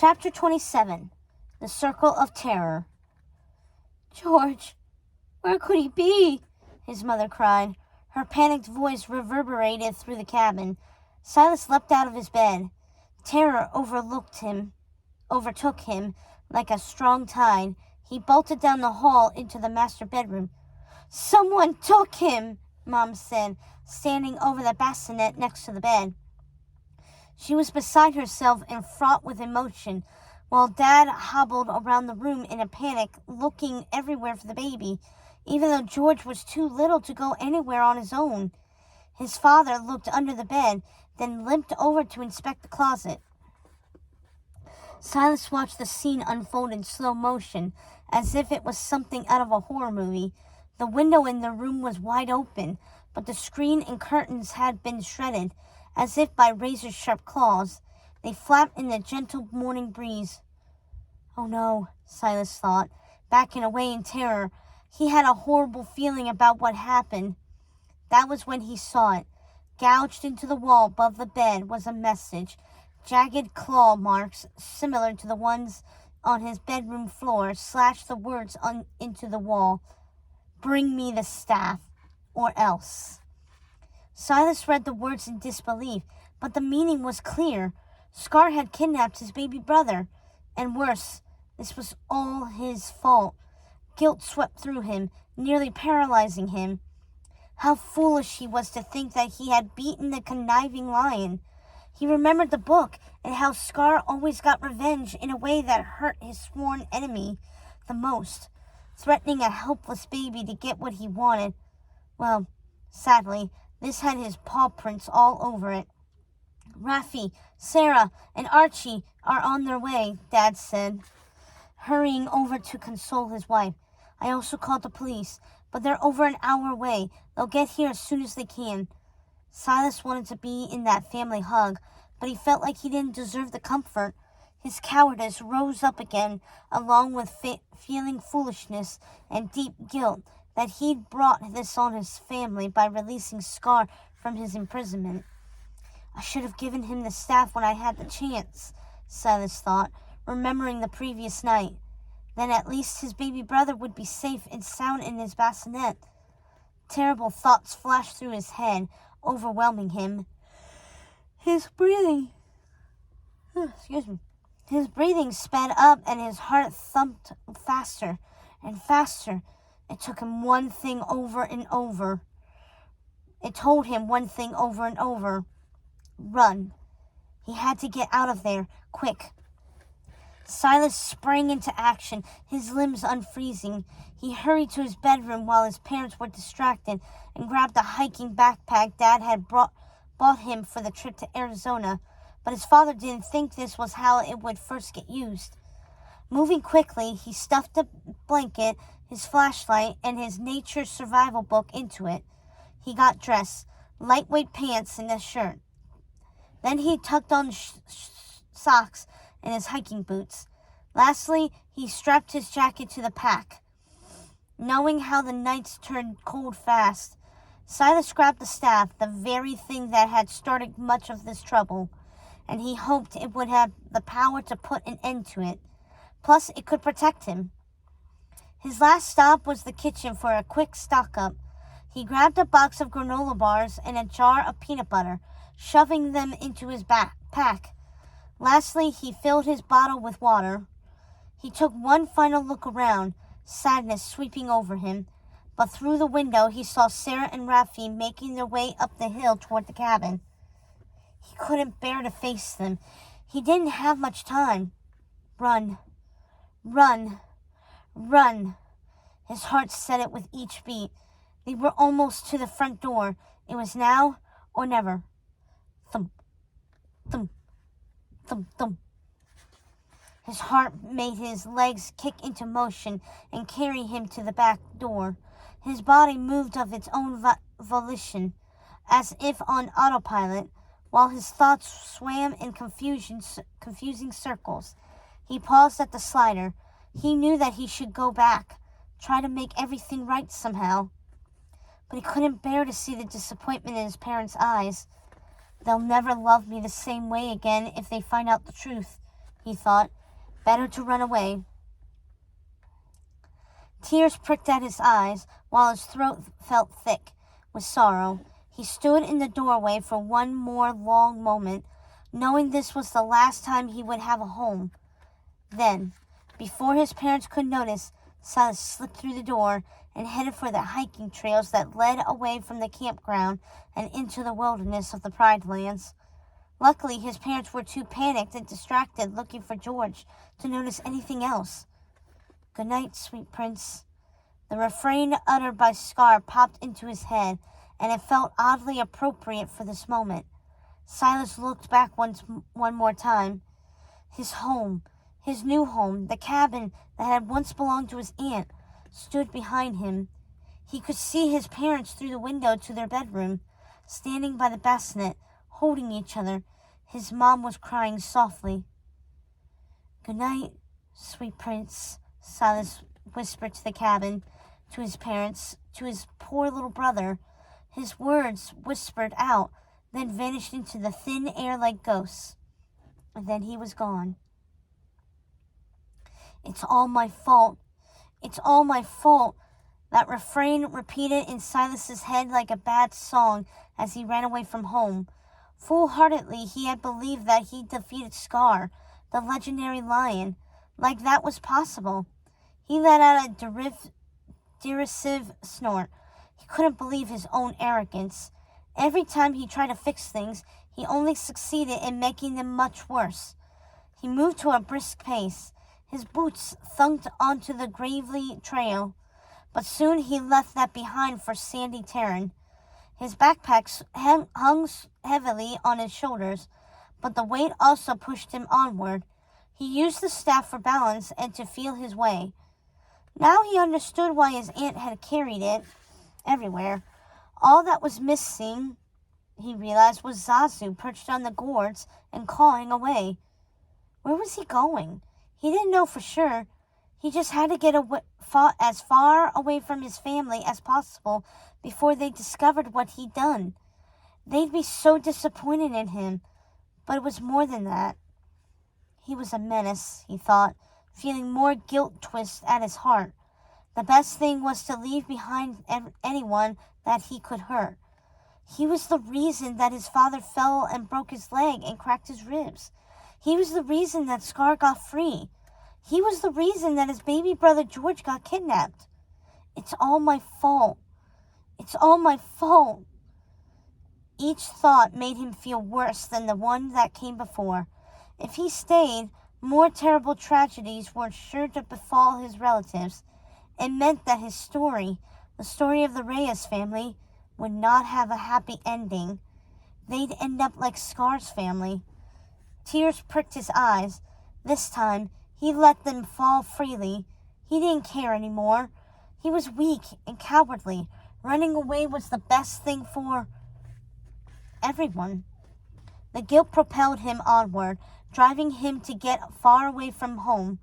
Chapter 27. The Circle of Terror. "George, where could he be?" his mother cried. Her panicked voice reverberated through the cabin. Silas leapt out of his bed. Terror overtook him like a strong tide. He bolted down the hall into the master bedroom. "Someone took him," Mom said, standing over the bassinet next to the bed. She was beside herself and fraught with emotion, while Dad hobbled around the room in a panic, looking everywhere for the baby, even though George was too little to go anywhere on his own. His father looked under the bed, then limped over to inspect the closet. Silas watched the scene unfold in slow motion, as if it was something out of a horror movie. The window in the room was wide open, but the screen and curtains had been shredded, as if by razor-sharp claws. They flapped in the gentle morning breeze. "Oh no," Silas thought, backing away in terror. He had a horrible feeling about what happened. That was when he saw it. Gouged into the wall above the bed was a message. Jagged claw marks, similar to the ones on his bedroom floor, slashed the words into the wall. "Bring me the staff, or else." Silas read the words in disbelief, but the meaning was clear. Scar had kidnapped his baby brother, and worse, this was all his fault. Guilt swept through him, nearly paralyzing him. How foolish he was to think that he had beaten the conniving lion. He remembered the book and how Scar always got revenge in a way that hurt his sworn enemy the most, threatening a helpless baby to get what he wanted. Well, sadly, this had his paw prints all over it. "Raffi, Sarah, and Archie are on their way," Dad said, hurrying over to console his wife. "I also called the police, but they're over an hour away. They'll get here as soon as they can." Silas wanted to be in that family hug, but he felt like he didn't deserve the comfort. His cowardice rose up again, along with feeling foolishness and deep guilt that he'd brought this on his family by releasing Scar from his imprisonment. "I should have given him the staff when I had the chance," Silas thought, remembering the previous night. Then at least his baby brother would be safe and sound in his bassinet. Terrible thoughts flashed through his head, overwhelming him. His breathing sped up and his heart thumped faster and faster. It took him one thing over and over. It told him one thing over and over. Run. He had to get out of there, quick. Silas sprang into action, his limbs unfreezing. He hurried to his bedroom while his parents were distracted and grabbed the hiking backpack Dad had bought him for the trip to Arizona, but his father didn't think this was how it would first get used. Moving quickly, he stuffed a blanket, his flashlight, and his nature survival book into it. He got dressed, lightweight pants and a shirt. Then he tucked on socks and his hiking boots. Lastly, he strapped his jacket to the pack. Knowing how the nights turned cold fast, Silas grabbed the staff, the very thing that had started much of this trouble, and he hoped it would have the power to put an end to it. Plus, it could protect him. His last stop was the kitchen for a quick stock-up. He grabbed a box of granola bars and a jar of peanut butter, shoving them into his backpack. Lastly, he filled his bottle with water. He took one final look around, sadness sweeping over him. But through the window, he saw Sarah and Raffi making their way up the hill toward the cabin. He couldn't bear to face them. He didn't have much time. Run. Run. Run. His heart set it with each beat. They were almost to the front door. It was now or never. Thump. Thump. Thump. Thump. His heart made his legs kick into motion and carry him to the back door. His body moved of its own volition, as if on autopilot, while his thoughts swam in confusing circles. He paused at the slider. He knew that he should go back, try to make everything right somehow. But he couldn't bear to see the disappointment in his parents' eyes. "They'll never love me the same way again if they find out the truth," he thought. Better to run away. Tears pricked at his eyes, while his throat felt thick with sorrow. He stood in the doorway for one more long moment, knowing this was the last time he would have a home. Then, before his parents could notice, Silas slipped through the door and headed for the hiking trails that led away from the campground and into the wilderness of the Pride Lands. Luckily, his parents were too panicked and distracted looking for George to notice anything else. "Good night, sweet prince." The refrain uttered by Scar popped into his head, and it felt oddly appropriate for this moment. Silas looked back one more time. His home, his new home, the cabin that had once belonged to his aunt, stood behind him. He could see his parents through the window to their bedroom, standing by the bassinet, holding each other. His mom was crying softly. "Good night, sweet prince," Silas whispered to the cabin, to his parents, to his poor little brother. His words whispered out, then vanished into the thin air like ghosts. And then he was gone. "It's all my fault. It's all my fault." That refrain repeated in Silas's head like a bad song as he ran away from home. Full-heartedly, he had believed that he defeated Scar, the legendary lion, like that was possible. He let out a derisive snort. He couldn't believe his own arrogance. Every time he tried to fix things, he only succeeded in making them much worse. He moved to a brisk pace. His boots thunked onto the gravelly trail, but soon he left that behind for sandy terrain. His backpack hung heavily on his shoulders, but the weight also pushed him onward. He used the staff for balance and to feel his way. Now he understood why his aunt had carried it everywhere. All that was missing, he realized, was Zazu perched on the gourds and cawing away. Where was he going? He didn't know for sure. He just had to get as far away from his family as possible before they discovered what he'd done. They'd be so disappointed in him. But it was more than that. He was a menace, he thought, feeling more guilt twist at his heart. The best thing was to leave behind anyone that he could hurt. He was the reason that his father fell and broke his leg and cracked his ribs. He was the reason that Scar got free. He was the reason that his baby brother George got kidnapped. It's all my fault. It's all my fault. Each thought made him feel worse than the one that came before. If he stayed, more terrible tragedies were sure to befall his relatives. It meant that his story, the story of the Reyes family, would not have a happy ending. They'd end up like Scar's family. Tears pricked his eyes. This time, he let them fall freely. He didn't care anymore. He was weak and cowardly. Running away was the best thing for everyone. The guilt propelled him onward, driving him to get far away from home.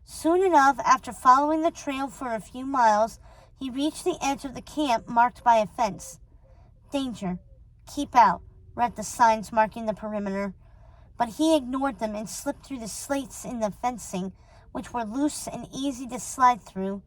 Soon enough, after following the trail for a few miles, he reached the edge of the camp marked by a fence. "Danger. Keep out," read the signs marking the perimeter. But he ignored them and slipped through the slates in the fencing, which were loose and easy to slide through.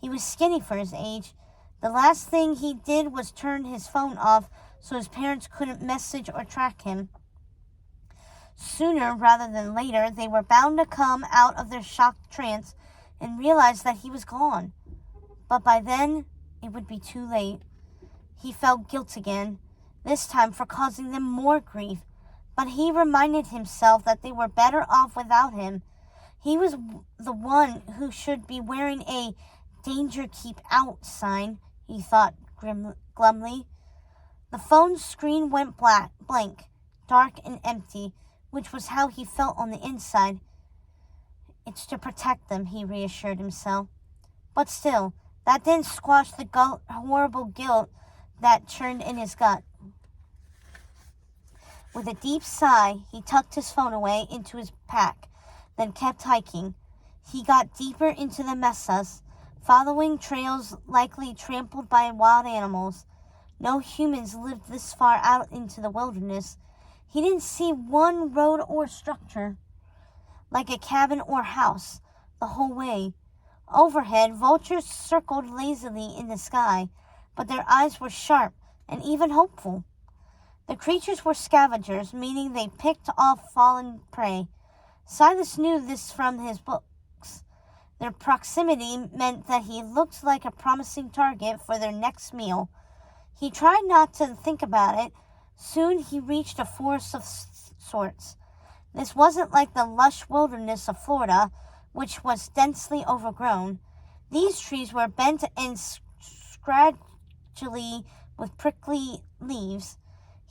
He was skinny for his age. The last thing he did was turn his phone off so his parents couldn't message or track him. Sooner rather than later, they were bound to come out of their shocked trance and realize that he was gone. But by then, it would be too late. He felt guilt again, this time for causing them more grief. But he reminded himself that they were better off without him. He was the one who should be wearing a "Danger, keep out" sign, he thought glumly. The phone screen went blank, dark and empty, which was how he felt on the inside. It's to protect them, he reassured himself. But still, that didn't squash the horrible guilt that churned in his gut. With a deep sigh, he tucked his phone away into his pack, then kept hiking. He got deeper into the mesas, following trails likely trampled by wild animals. No humans lived this far out into the wilderness. He didn't see one road or structure. like a cabin or house, the whole way. Overhead, vultures circled lazily in the sky, but their eyes were sharp and even hopeful. The creatures were scavengers, meaning they picked off fallen prey. Silas knew this from his books. Their proximity meant that he looked like a promising target for their next meal. He tried not to think about it. Soon he reached a forest of sorts. This wasn't like the lush wilderness of Florida, which was densely overgrown. These trees were bent and scraggly with prickly leaves.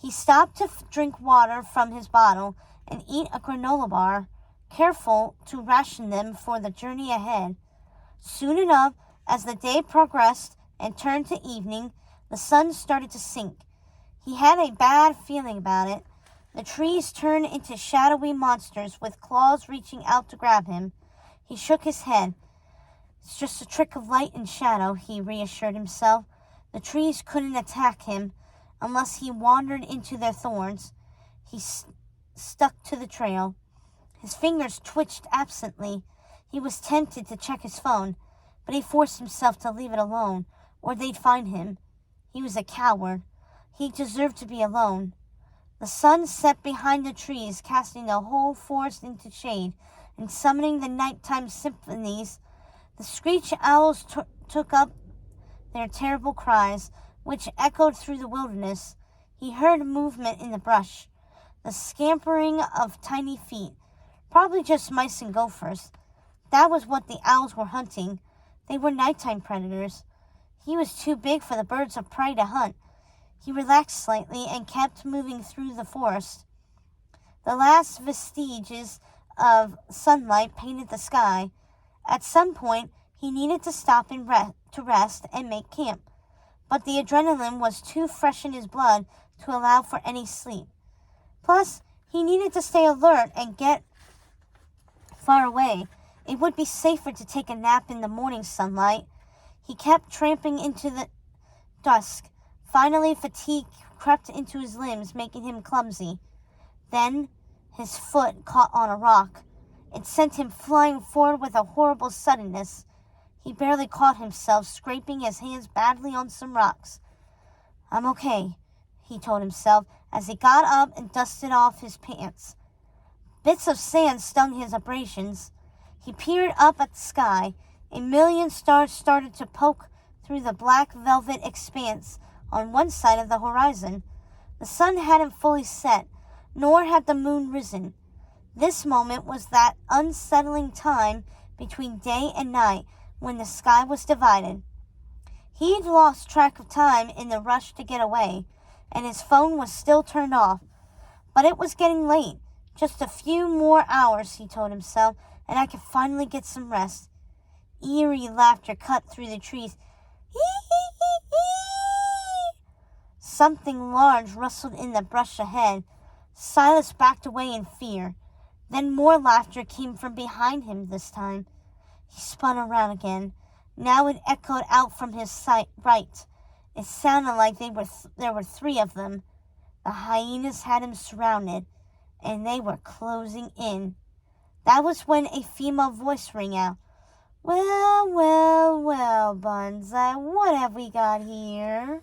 He stopped to drink water from his bottle and eat a granola bar, careful to ration them for the journey ahead. Soon enough, as the day progressed and turned to evening, the sun started to sink. He had a bad feeling about it. The trees turned into shadowy monsters with claws reaching out to grab him. He shook his head. It's just a trick of light and shadow, he reassured himself. The trees couldn't attack him unless he wandered into their thorns. He stuck to the trail. His fingers twitched absently. He was tempted to check his phone, but he forced himself to leave it alone, or they'd find him. He was a coward. He deserved to be alone. The sun set behind the trees, casting the whole forest into shade and summoning the nighttime symphonies. The screech owls took up their terrible cries, which echoed through the wilderness. He heard movement in the brush, the scampering of tiny feet, probably just mice and gophers. That was what the owls were hunting. They were nighttime predators. He was too big for the birds of prey to hunt. He relaxed slightly and kept moving through the forest. The last vestiges of sunlight painted the sky. At some point, he needed to stop and rest and make camp, but the adrenaline was too fresh in his blood to allow for any sleep. Plus, he needed to stay alert and get far away. It would be safer to take a nap in the morning sunlight. He kept tramping into the dusk. Finally, fatigue crept into his limbs, making him clumsy. Then, his foot caught on a rock. It sent him flying forward with a horrible suddenness. He barely caught himself, scraping his hands badly on some rocks. I'm okay, he told himself as he got up and dusted off his pants. Bits of sand stung his abrasions. He peered up at the sky. A million stars started to poke through the black velvet expanse on one side of the horizon. The sun hadn't fully set, nor had the moon risen. This moment was that unsettling time between day and night when the sky was divided. He'd lost track of time in the rush to get away, and his phone was still turned off. But it was getting late. Just a few more hours, he told himself, and I could finally get some rest. Eerie laughter cut through the trees. Something large rustled in the brush ahead. Silas backed away in fear. Then more laughter came from behind him this time. He spun around again. Now it echoed out from his right. It sounded like there were three of them. The hyenas had him surrounded, and they were closing in. That was when a female voice rang out. Well, Banzai, what have we got here?